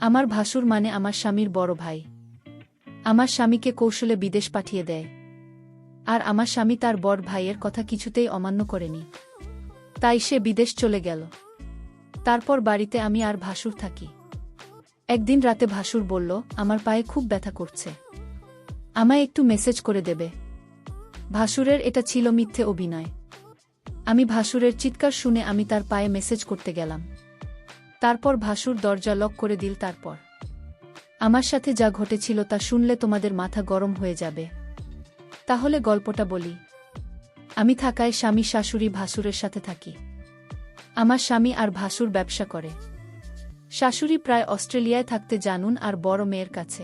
আমার ভাসুর মানে আমার স্বামীর বড় ভাই। আমার স্বামীকে কৌশলে বিদেশ পাঠিয়ে দেয়। আর আমার স্বামী তার বড় ভাইয়ের কথা কিছুতেই অমান্য করেনি। তাই সে বিদেশ চলে গেল। তারপর বাড়িতে আমি আর ভাসুর থাকি। একদিন রাতে ভাসুর বলল, আমার পায়ে খুব ব্যথা করছে, আমায় একটু মেসেজ করে দেবে। ভাসুরের এটা ছিল মিথ্যে অভিনয়। আমি ভাসুরের চিৎকার শুনে আমি তার পায়ে মেসেজ করতে গেলাম। তারপর ভাসুর দরজা লক করে দিল। তারপর আমার সাথে যা ঘটেছিল তা শুনলে তোমাদের মাথা গরম হয়ে যাবে। তাহলে গল্পটা বলি। আমি থাকায় স্বামী শাশুড়ি ভাসুরের সাথে থাকি। আমার স্বামী আর ভাসুর ব্যবসা করে। শাশুড়ি প্রায় অস্ট্রেলিয়ায় থাকতে জানুন আর বড় মেয়ের কাছে।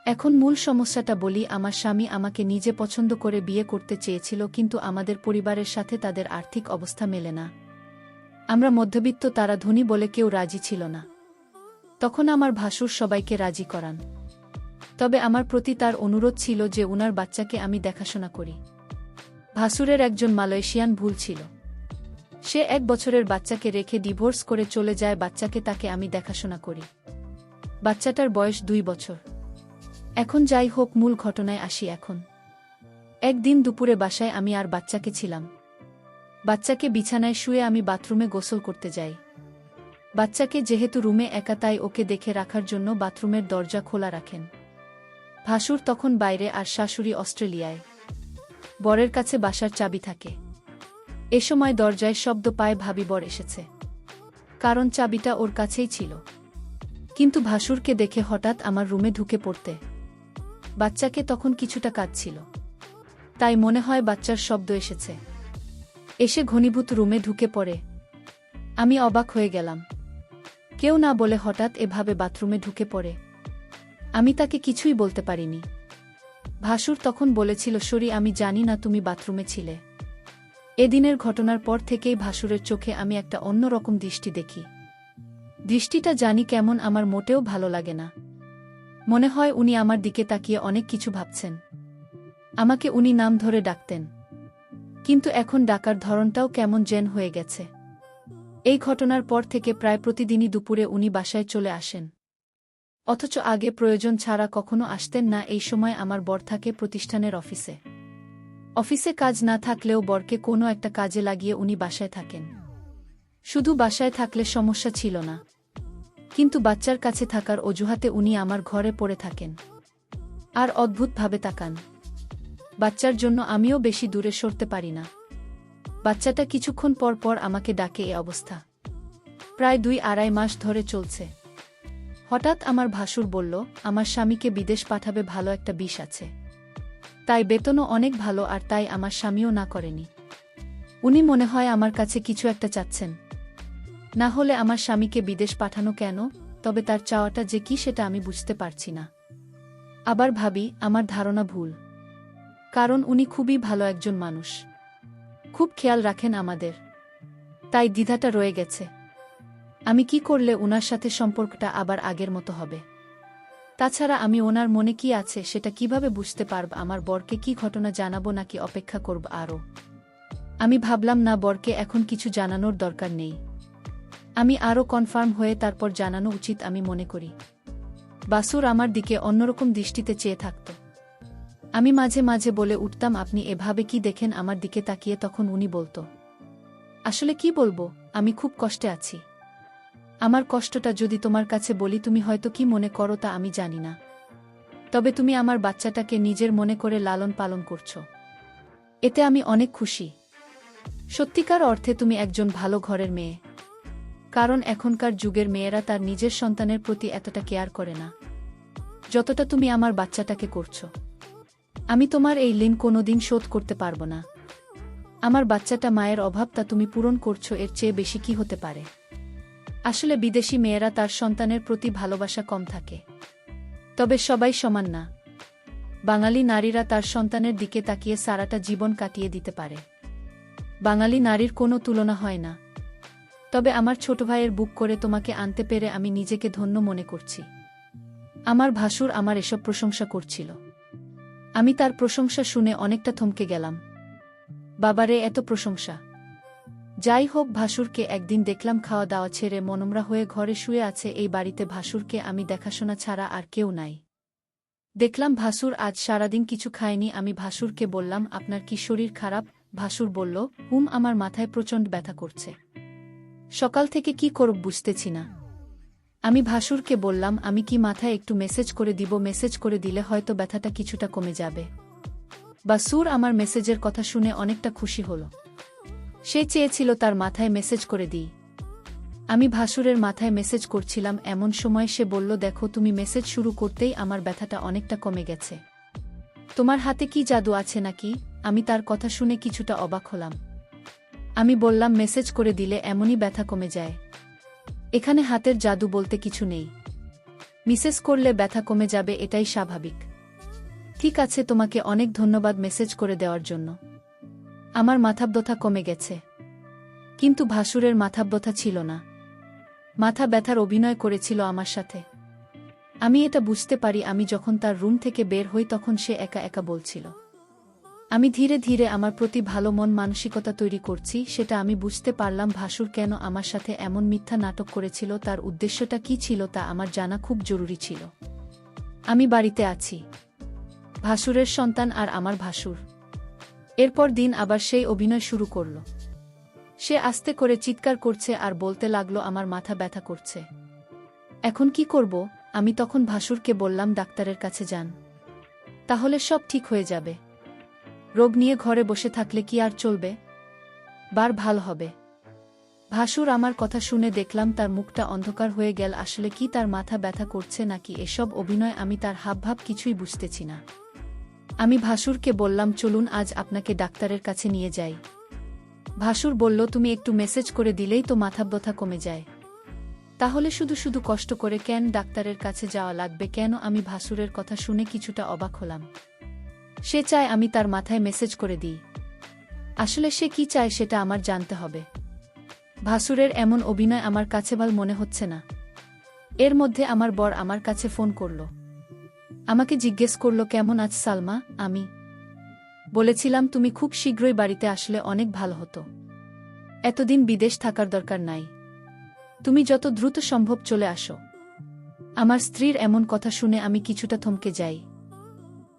এখন মূল সমস্যাটা বলি। আমার স্বামী আমাকে নিজে পছন্দ করে বিয়ে করতে চেয়েছিল, কিন্তু আমাদের পরিবারের সাথে তাদের আর্থিক অবস্থা মেলে না। আমরা মধ্যবিত্ত, তারা ধনী বলে কেউ রাজি ছিল না। তখন আমার ভাসুর সবাইকে রাজি করান। তবে আমার প্রতি তার অনুরোধ ছিল যে উনার বাচ্চাকে আমি দেখাশোনা করি। ভাসুরের একজন মালয়েশিয়ান ভুল ছিল। সে 1 বছরের বাচ্চাকে রেখে ডিভোর্স করে চলে যায়। বাচ্চাকে তাকে আমি দেখাশোনা করি। বাচ্চাটার বয়স 2 বছর। এখন যাই হোক, মূল ঘটনায় আসি। এখন একদিন দুপুরে বাসায় আমি আর বাচ্চাকে ছিলাম। বাচ্চাকে বিছানায় শুয়ে আমি বাথরুমে গোসল করতে যাই। বাচ্চাকে যেহেতু রুমে একা, তাই ওকে দেখে রাখার জন্য বাথরুমের দরজা খোলা রাখেন। ভাসুর তখন বাইরে আর শাশুড়ি অস্ট্রেলিয়ায়। বরের কাছে বাসার চাবি থাকে। এ সময় দরজায় শব্দ পায় ভাবি বর এসেছে, কারণ চাবিটা ওর কাছেই ছিল। কিন্তু ভাসুরকে দেখে হঠাৎ আমার রুমে ঢুকে পড়তে। বাচ্চাকে তখন কিছুটা কাঁদছিল, তাই মনে হয় বাচ্চার শব্দ এসেছে। এসে ঘনীভূত রুমে ঢুকে পড়ে। আমি অবাক হয়ে গেলাম। কেউ না বলে হঠাৎ এভাবে বাথরুমে ঢুকে পড়ে। আমি তাকে কিছুই বলতে পারিনি। ভাসুর তখন বলেছিল, সরি, আমি জানি না তুমি বাথরুমে ছিলে। এদিনের ঘটনার পর থেকেই ভাসুরের চোখে আমি একটা অন্যরকম দৃষ্টি দেখি। দৃষ্টিটা জানি কেমন, আমার মোটেও ভালো লাগে না। মনে হয় উনি আমার দিকে তাকিয়ে অনেক কিছু ভাবছেন। আমাকে উনি নাম ধরে ডাকতেন, কিন্তু এখন ডাকার ধরনটাও কেমন যেন হয়ে গেছে। এই ঘটনার পর থেকে প্রায় প্রতিদিনই দুপুরে উনি বাসায় চলে আসেন, অথচ আগে প্রয়োজন ছাড়া কখনো আসতেন না। এই সময় আমার বর থাকে প্রতিষ্ঠানের অফিসে। অফিসে কাজ না থাকলেও বরকে কোনো একটা কাজে লাগিয়ে উনি বাসায় থাকেন। শুধু বাসায় থাকলে সমস্যা ছিল না, কিন্তু বাচ্চার কাছে থাকার অজুহাতে উনি আমার ঘরে পড়ে থাকেন আর অদ্ভুতভাবে তাকান। বাচ্চার জন্য আমিও বেশি দূরে সরতে পারি না। বাচ্চাটা কিছুক্ষণ পর পর আমাকে ডাকে। এ অবস্থা প্রায় 2-2.5 মাস ধরে চলছে। হঠাৎ আমার ভাসুর বলল, আমার স্বামীকে বিদেশ পাঠাবে, ভালো একটা বিষ আছে, তাই বেতনও অনেক ভালো, আর তাই আমার স্বামীও না করেনি। উনি মনে হয় আমার কাছে কিছু একটা চাচ্ছেন। না হলে আমার স্বামীকে বিদেশ পাঠানো কেন? তবে তার চাওয়াটা যে কি সেটা আমি বুঝতে পারছি না। আবার ভাবি আমার ধারণা ভুল, কারণ উনি খুবই ভালো একজন মানুষ, খুব খেয়াল রাখেন আমাদের। তাই দ্বিধাটা রয়ে গেছে। আমি কি করলে উনার সাথে সম্পর্কটা আবার আগের মতো হবে? তাছাড়া আমি ওনার মনে কি আছে সেটা কিভাবে বুঝতে পারব? আমার বরকে কি ঘটনা জানাবো নাকি অপেক্ষা করব আরও? আমি ভাবলাম না, বরকে এখন কিছু জানানোর দরকার নেই। আমি আরও কনফার্ম হয়ে তারপর জানানো উচিত আমি মনে করি। বাসুর আমার দিকে অন্যরকম দৃষ্টিতে চেয়ে থাকত। আমি মাঝে মাঝে বলে উঠতাম, আপনি এভাবে কি দেখেন আমার দিকে তাকিয়ে? তখন উনি বলতো, আসলে কি বলবো, আমি খুব কষ্টে আছি। আমার কষ্টটা যদি তোমার কাছে বলি তুমি হয়তো কি মনে করো তা আমি জানি না, তবে তুমি আমার বাচ্চাটাকে নিজের মনে করে লালন পালন করছো, এতে আমি অনেক খুশি। সত্যিকার অর্থে তুমি একজন ভালো ঘরের মেয়ে, কারণ এখনকার যুগের মেয়েরা তার নিজের সন্তানের প্রতি এতটা কেয়ার করে না যতটা তুমি আমার বাচ্চাটাকে করছো। আমি তোমার এই ঋণ কোনোদিন শোধ করতে পারবো না। আমার বাচ্চাটা মায়ের অভাব তা তুমি পূরণ করছো, এর চেয়ে বেশি কি হতে পারে? আসলে বিদেশি মেয়েরা তার সন্তানের প্রতি ভালোবাসা কম থাকে, তবে সবাই সমান না। বাঙালি নারীরা তার সন্তানের দিকে তাকিয়ে সারাটা জীবন কাটিয়ে দিতে পারে। বাঙালি নারীর কোনো তুলনা হয় না। তবে আমার ছোট ভাইয়ের বুক করে তোমাকে আনতে পেরে আমি নিজেকে ধন্য মনে করছি। আমার ভাসুর আমার এসব প্রশংসা করছিল। আমি তার প্রশংসা শুনে অনেকটা থমকে গেলাম। বাবারে, এত প্রশংসা! যাই হোক, ভাসুরকে একদিন দেখলাম খাওয়া দাওয়া ছেড়ে মনমরা হয়ে ঘরে শুয়ে আছে। এই বাড়িতে ভাসুরকে আমি দেখাশোনা ছাড়া আর কেউ নাই। দেখলাম ভাসুর আজ সারাদিন কিছু খায়নি। আমি ভাসুরকে বললাম, আপনার কি শরীর খারাপ? ভাসুর বলল, আমার মাথায় প্রচণ্ড ব্যথা করছে, সকাল থেকে কি করব বুঝতেছি না। আমি ভাসুরকে বললাম, আমি কি মাথায় একটু মেসেজ করে দিব? মেসেজ করে দিলে হয়তো ব্যথাটা কিছুটা কমে যাবে। ভাসুর আমার মেসেজের কথা শুনে অনেকটা খুশি হল। সে চেয়েছিল তার মাথায় মেসেজ করে দিই। আমি ভাসুরের মাথায় মেসেজ করছিলাম, এমন সময় সে বলল, দেখো, তুমি মেসেজ শুরু করতেই আমার ব্যথাটা অনেকটা কমে গেছে। তোমার হাতে কি জাদু আছে নাকি? আমি তার কথা শুনে কিছুটা অবাক হলাম। আমি বললাম, মেসেজ করে দিলে এমনই ব্যথা কমে যায়? এখানে হাতের জাদু বলতে কিছু নেই। মেসেজ করলে ব্যথা কমে যাবে, এটাই স্বাভাবিক। ঠিক আছে, তোমাকে অনেক ধন্যবাদ মেসেজ করে দেওয়ার জন্য। আমার মাথাব্যথা কমে গেছে। কিন্তু ভাসুরের মাথাব্যথা ছিল না। মাথা ব্যথার অভিনয় করেছিল আমার সাথে। আমি এটা বুঝতে পারি। আমি যখন তার রুম থেকে বের হই তখন সে একা একা বলছিল। আমি ধীরে ধীরে আমার প্রতি ভালো মন মানসিকতা তৈরি করছি, সেটা আমি বুঝতে পারলাম। ভাসুর কেন আমার সাথে এমন মিথ্যা নাটক করেছিল, তার উদ্দেশ্যটা কি ছিল, তা আমার জানা খুব জরুরি ছিল। আমি বাড়িতে আছি, ভাসুরের সন্তান আর আমার ভাসুর। এরপর দিন আবার সেই অভিনয় শুরু করল। সে আস্তে করে চিৎকার করছে আর বলতে লাগলো, আমার মাথা ব্যথা করছে। এখন কি করব? আমি তখন ভাসুরকে বললাম, ডাক্তারের কাছে যান, তাহলে সব ঠিক হয়ে যাবে। রোগ নিয়ে ঘরে বসে থাকলে কি আর চলবে? ভালো হবে। ভাসুর আমার কথা শুনে দেখলাম তার মুখটা অন্ধকার হয়ে গেল। আসলে কি তার মাথা ব্যথা করছে নাকি এসব অভিনয়? আমি তার হাবভাব কিছুই বুঝতেছি না। আমি ভাসুরকে বললাম, চলুন আজ আপনাকে ডাক্তারের কাছে নিয়ে যাই। ভাসুর বলল, তুমি একটু মেসেজ করে দিলেই তো মাথাব্যথা কমে যায়, তাহলে শুধু শুধু কষ্ট করে কেন ডাক্তারের কাছে যাওয়া লাগবে কেন? আমি ভাসুরের কথা শুনে কিছুটা অবাক হলাম। সে চায় আমি তার মাথায় মেসেজ করে দিই। আসলে সে কি চায় সেটা আমার জানতে হবে। ভাসুরের এমন অভিনয় আমার কাছে ভালো মনে হচ্ছে না। এর মধ্যে আমার বর আমার কাছে ফোন করল। আমাকে জিজ্ঞেস করল, কেমন আছ সালমা? আমি বলেছিলাম, তুমি খুব শীঘ্রই বাড়িতে আসলে অনেক ভালো হতো। এতদিন বিদেশ থাকার দরকার নাই, তুমি যত দ্রুত সম্ভব চলে আসো। আমার স্ত্রীর এমন কথা শুনে আমি কিছুটা থমকে যাই।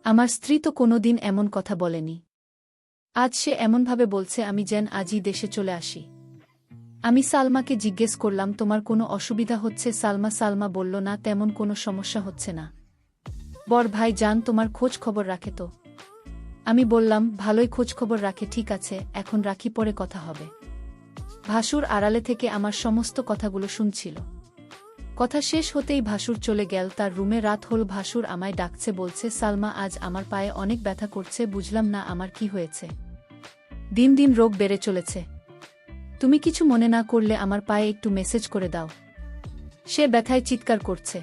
আমার স্ত্রী তো কোনোদিন এমন কথা বলেনি। আজ সে এমনভাবে বলছে আমি যেন আজই দেশে চলে আসি। আমি সালমাকে জিজ্ঞেস করলাম, তোমার কোনো অসুবিধা হচ্ছে? সালমা বলল, না, তেমন কোনো সমস্যা হচ্ছে না। বর ভাই জান তোমার খোঁজ খবর রাখে তো? আমি বললাম, ভালোই খোঁজ খবর রাখে। ঠিক আছে, এখন রাখি, পরে কথা হবে। ভাসুর আড়ালে থেকে আমার সমস্ত কথাগুলো শুনছিল। কথা শেষ হতেই ভাসুর চলে গেল তার রুমে। রাত হল, ভাসুর আমায় ডাকছে, বলছে, সালমা, আজ আমার পায়ে অনেক ব্যথা করছে। বুঝলাম না আমার কি হয়েছে। দিন দিন রোগ বেড়ে চলেছে। তুমি কিছু মনে না করলে আমার পায়ে একটু মেসেজ করে দাও। সে ব্যথায় চিৎকার করছে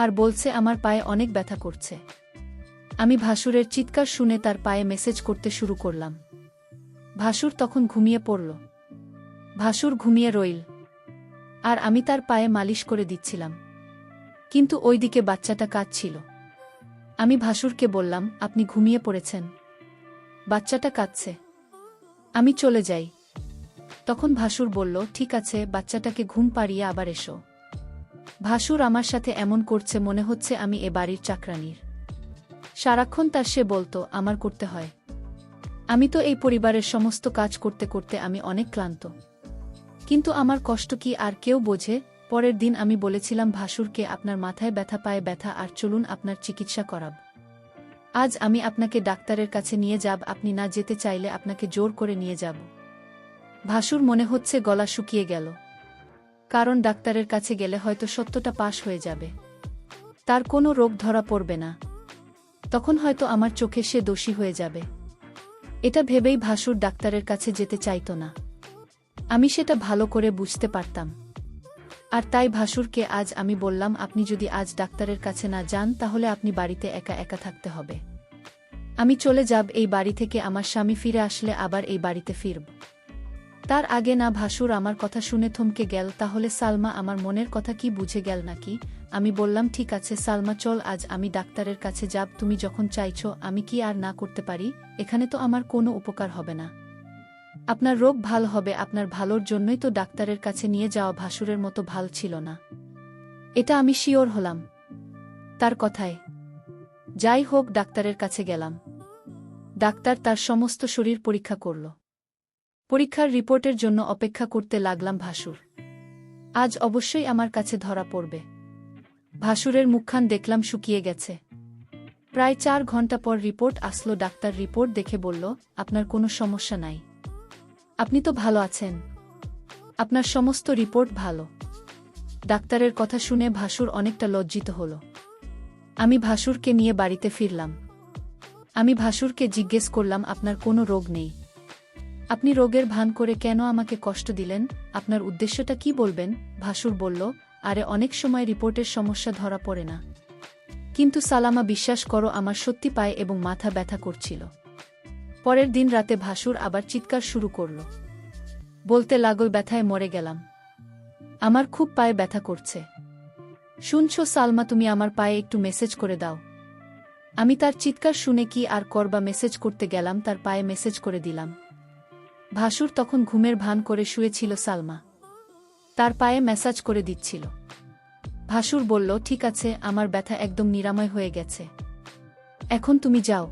আর বলছে আমার পায়ে অনেক ব্যথা করছে। আমি ভাসুরের চিৎকার শুনে তার পায়ে মেসেজ করতে শুরু করলাম। ভাসুর তখন ঘুমিয়ে পড়ল। ভাসুর ঘুমিয়ে রইল আর আমি তার পায়ে মালিশ করে দিচ্ছিলাম। কিন্তু ওইদিকে বাচ্চাটা কাঁদছিল। আমি ভাসুরকে বললাম, আপনি ঘুমিয়ে পড়েছেন, বাচ্চাটা কাঁদছে, আমি চলে যাই। তখন ভাসুর বলল, ঠিক আছে, বাচ্চাটাকে ঘুম পাড়িয়ে আবার এসো। ভাসুর আমার সাথে এমন করছে মনে হচ্ছে আমি এ বাড়ির চাকরানির। সারাক্ষণ তার সে বলতো আমার করতে হয়। আমি তো এই পরিবারের সমস্ত কাজ করতে করতে আমি অনেক ক্লান্ত, কিন্তু আমার কষ্ট কি আর কেউ বোঝে? পরের দিন আমি বলেছিলাম ভাসুরকে, আপনার মাথায় ব্যথা, পায়ে ব্যথা, আর চলুন আপনার চিকিৎসা করাব। আজ আমি আপনাকে ডাক্তারের কাছে নিয়ে যাব, আপনি না যেতে চাইলে আপনাকে জোর করে নিয়ে যাব। ভাসুর মনে হচ্ছে গলা শুকিয়ে গেল, কারণ ডাক্তারের কাছে গেলে হয়তো সত্যটা পাশ হয়ে যাবে, তার কোনো রোগ ধরা পড়বে না, তখন হয়তো আমার চোখে সে দোষী হয়ে যাবে। এটা ভেবেই ভাসুর ডাক্তারের কাছে যেতে চাইত না। আমি সেটা ভালো করে বুঝতে পারতাম। আর তাই ভাসুরকে আজ আমি বললাম, আপনি যদি আজ ডাক্তারের কাছে না যান তাহলে আপনি বাড়িতে একা একা থাকতে হবে। আমি চলে যাব এই বাড়ি থেকে, আমার স্বামী ফিরে আসলে আবার এই বাড়িতে ফিরব। তার আগে না। ভাসুর আমার কথা শুনে থমকে গেল। তাহলে সালমা আমার মনের কথা কি বুঝে গেল নাকি? আমি বললাম, ঠিক আছে সালমা, চল আজ আমি ডাক্তারের কাছে যাব, তুমি যখন চাইছো। আমি কি আর না করতে পারি? এখানে তো আমার কোনো উপকার হবে না। আপনার রোগ ভাল হবে, আপনার ভালোর জন্যই তো ডাক্তারের কাছে নিয়ে যাওয়া ভাসুরের মতো ভাল ছিল না। এটা আমি শিওর হলাম তার কথায়। যাই হোক, ডাক্তারের কাছে গেলাম। ডাক্তার তার সমস্ত শরীর পরীক্ষা করল। পরীক্ষার রিপোর্টের জন্য অপেক্ষা করতে লাগলাম। ভাসুর আজ অবশ্যই আমার কাছে ধরা পড়বে। ভাসুরের মুখখান দেখলাম শুকিয়ে গেছে। প্রায় 4 ঘন্টা পর রিপোর্ট আসলো। ডাক্তার রিপোর্ট দেখে বলল, আপনার কোনো সমস্যা নাই, আপনি তো ভালো আছেন, আপনার সমস্ত রিপোর্ট ভালো। ডাক্তারের কথা শুনে ভাসুর অনেকটা লজ্জিত হল। আমি ভাসুরকে নিয়ে বাড়িতে ফিরলাম। আমি ভাসুরকে জিজ্ঞেস করলাম, আপনার কোনো রোগ নেই, আপনি রোগের ভান করে কেন আমাকে কষ্ট দিলেন? আপনার উদ্দেশ্যটা কি বলবেন? ভাসুর বলল, আরে অনেক সময় রিপোর্টের সমস্যা ধরা পড়ে না, কিন্তু সালামা বিশ্বাস করো আমার সত্যি পায়ে এবং মাথা ব্যথা করছিল। পরের দিন রাতে ভাসুর আবার চিৎকার শুরু করল, বলতে লাগল, ব্যথায় মরে গেলাম, আমার খুব পায়ে ব্যথা করছে। শুনছো সালমা, তুমি আমার পায়ে একটু মেসেজ করে দাও। আমি তার চিৎকার শুনে কি আর করবা, মেসেজ করতে গেলাম, তার পায়ে মেসেজ করে দিলাম। ভাসুর তখন ঘুমের ভান করে শুয়েছিল। সালমা তার পায়ে ম্যাসাজ করে দিচ্ছিল। ভাসুর বলল, ঠিক আছে, আমার ব্যথা একদম নিরাময় হয়ে গেছে, এখন তুমি যাও,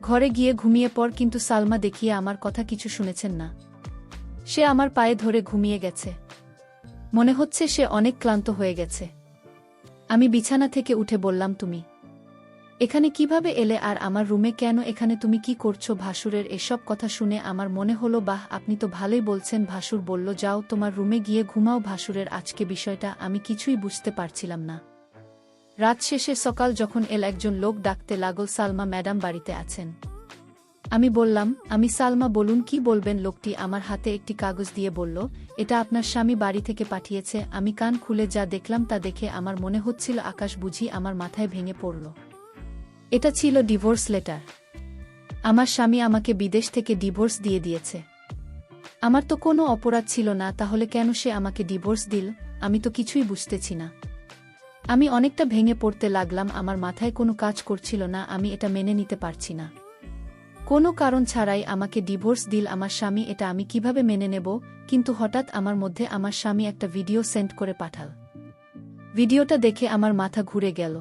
ঘরে গিয়ে ঘুমিয়ে পড়। কিন্তু সালমা দেখিয়ে আমার কথা কিছু শুনেছেন না। সে আমার পায়ে ধরে ঘুমিয়ে গেছে। মনে হচ্ছে সে অনেক ক্লান্ত হয়ে গেছে। আমি বিছানা থেকে উঠে বললাম, তুমি এখানে কিভাবে এলে, আর আমার রুমে কেন? এখানে তুমি কি করছো? ভাসুরের এসব কথা শুনে আমার মনে হলো, বাহ, আপনি তো ভালোই বলছেন। ভাসুর বলল, যাও তোমার রুমে গিয়ে ঘুমাও। ভাসুরের আজকে বিষয়টা আমি কিছুই বুঝতে পারছিলাম না। রাত শেষে সকাল যখন এল, একজন লোক ডাকতে লাগল, সালমা ম্যাডাম বাড়িতে আছেন? আমি বললাম, আমি সালমা, বলুন কি বলবেন। লোকটি আমার হাতে একটি কাগজ দিয়ে বলল, এটা আপনার স্বামী বাড়ি থেকে পাঠিয়েছে। আমি কান খুলে যা দেখলাম তা দেখে আমার মনে হচ্ছিল আকাশ বুঝি আমার মাথায় ভেঙে পড়ল। এটা ছিল ডিভোর্স লেটার। আমার স্বামী আমাকে বিদেশ থেকে ডিভোর্স দিয়ে দিয়েছে। আমার তো কোনো অপরাধ ছিল না, তাহলে কেন সে আমাকে ডিভোর্স দিল? আমি তো কিছুই বুঝতেছি না। আমি অনেকটা ভেঙে পড়তে লাগলাম, আমার মাথায় কোনো কাজ করছিল না, আমি এটা মেনে নিতে পারছি না। কোনো কারণ ছাড়াই আমাকে ডিভোর্স দিল আমার স্বামী, এটা আমি কিভাবে মেনে নেব? কিন্তু হঠাৎ আমার মধ্যে আমার স্বামী একটা ভিডিও সেন্ড করে পাঠাল। ভিডিওটা দেখে আমার মাথা ঘুরে গেল।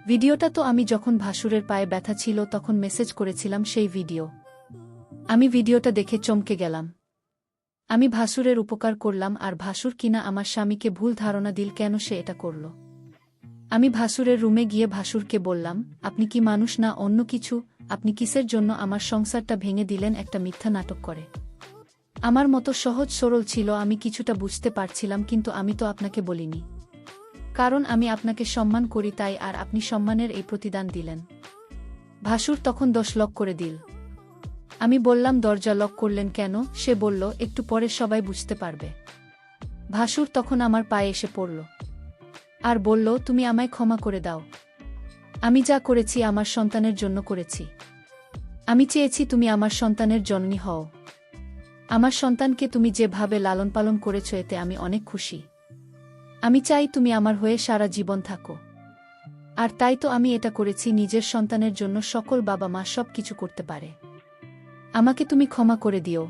ভিডিওটা তো আমি যখন ভাসুরের পায়ে ব্যথা ছিল তখন মেসেজ করেছিলাম, সেই ভিডিও। আমি ভিডিওটা দেখে চমকে গেলাম। আমি ভাসুরের উপকার করলাম, আর ভাসুর কিনা আমার স্বামীকে ভুল ধারণা দিল, কেন সে এটা করল? আমি ভাসুরের রুমে গিয়ে ভাসুরকে বললাম, আপনি কি মানুষ না অন্য কিছু? আপনি কিসের জন্য আমার সংসারটা ভেঙে দিলেন একটা মিথ্যা নাটক করে? আমার মতো সহজ সরল ছিল, আমি কিছুটা বুঝতে পারছিলাম, কিন্তু আমি তো আপনাকে বলিনি, কারণ আমি আপনাকে সম্মান করি তাই, আর আপনি সম্মানের এই প্রতিদান দিলেন। ভাসুর তখন 10 লক করে দিল। আমি বললাম, দরজা লক করলেন কেন? সে বলল, একটু পরে সবাই বুঝতে পারবে। ভাসুর তখন আমার পায়ে এসে পড়ল আর বলল, তুমি আমায় ক্ষমা করে দাও, আমি যা করেছি আমার সন্তানের জন্য করেছি। আমি চেয়েছি তুমি আমার সন্তানের জননী হও। আমার সন্তানকে তুমি যেভাবে লালন পালন করেছ এতে আমি অনেক খুশি। আমি চাই তুমি আমার হয়ে সারা জীবন থাকো। আর তাই তো আমি এটা করেছি, নিজের সন্তানের জন্য সকল বাবা মা সব কিছু করতে পারে। আমাকে তুমি ক্ষমা করে দিও।